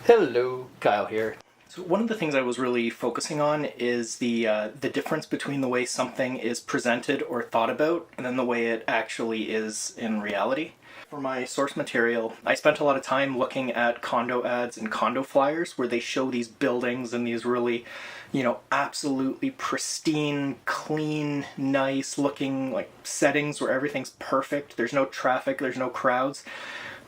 Hello, Kyle here. So one of the things I was really focusing on is the difference between the way something is presented or thought about and then the way it actually is in reality. For my source material, I spent a lot of time looking at condo ads and condo flyers where they show these buildings and these really, absolutely pristine, clean, nice looking like settings where everything's perfect. There's no traffic, there's no crowds.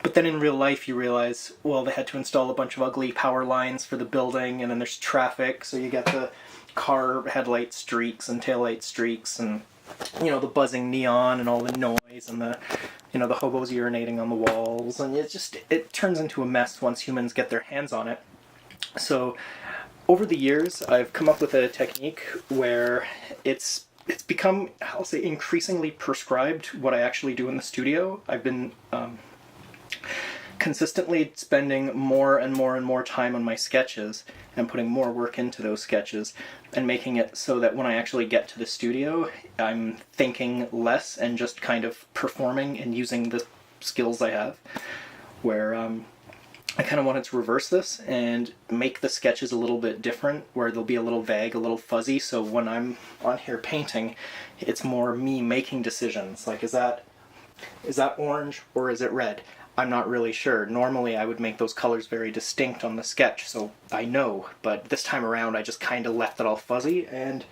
But then in real life you realize, well, they had to install a bunch of ugly power lines for the building, and then there's traffic, so you get the car headlight streaks and taillight streaks and, the buzzing neon and all the noise and the hobos urinating on the walls, and it turns into a mess once humans get their hands on it. So over the years, I've come up with a technique where it's become, I'll say, increasingly prescribed what I actually do in the studio. I've been consistently spending more and more and more time on my sketches and putting more work into those sketches and making it so that when I actually get to the studio, I'm thinking less and just kind of performing and using the skills I have. Where I kind of wanted to reverse this and make the sketches a little bit different, where they'll be a little vague, a little fuzzy, so when I'm on here painting, it's more me making decisions. Like, is that orange or is it red? I'm not really sure. Normally I would make those colors very distinct on the sketch, so I know, but this time around I just kind of left it all fuzzy, and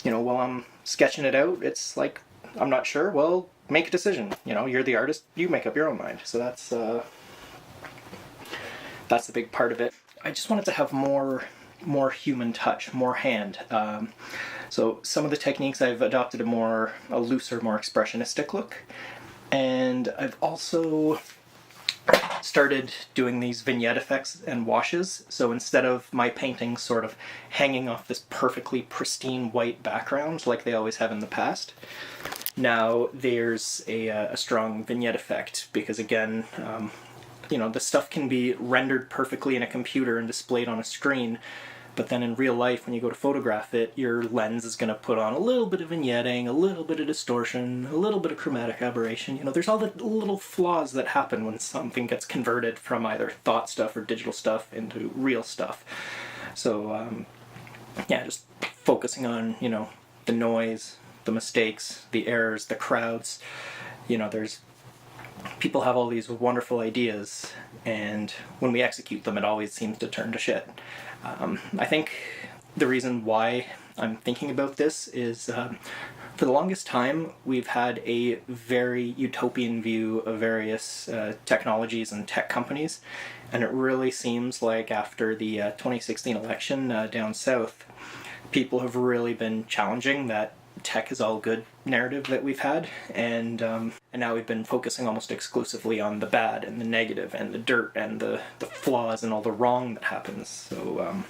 while I'm sketching it out, it's like, I'm not sure, well, make a decision. You're the artist, you make up your own mind. So that's the big part of it. I just wanted to have more human touch, more hand. So some of the techniques I've adopted a looser, more expressionistic look. And I've also started doing these vignette effects and washes. So instead of my paintings sort of hanging off this perfectly pristine white background like they always have in the past, now there's a strong vignette effect, because again, the stuff can be rendered perfectly in a computer and displayed on a screen, but then in real life, when you go to photograph it, your lens is going to put on a little bit of vignetting, a little bit of distortion, a little bit of chromatic aberration. There's all the little flaws that happen when something gets converted from either thought stuff or digital stuff into real stuff. So, just focusing on, the noise, the mistakes, the errors, the crowds. People have all these wonderful ideas, and when we execute them, it always seems to turn to shit. I think the reason why I'm thinking about this is, for the longest time, we've had a very utopian view of various technologies and tech companies, and it really seems like after the 2016 election down south, people have really been challenging that tech is all good narrative that we've had, and now we've been focusing almost exclusively on the bad and the negative and the dirt and the flaws and all the wrong that happens. So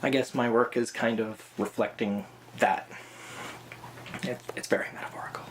I guess my work is kind of reflecting that. It's very metaphorical.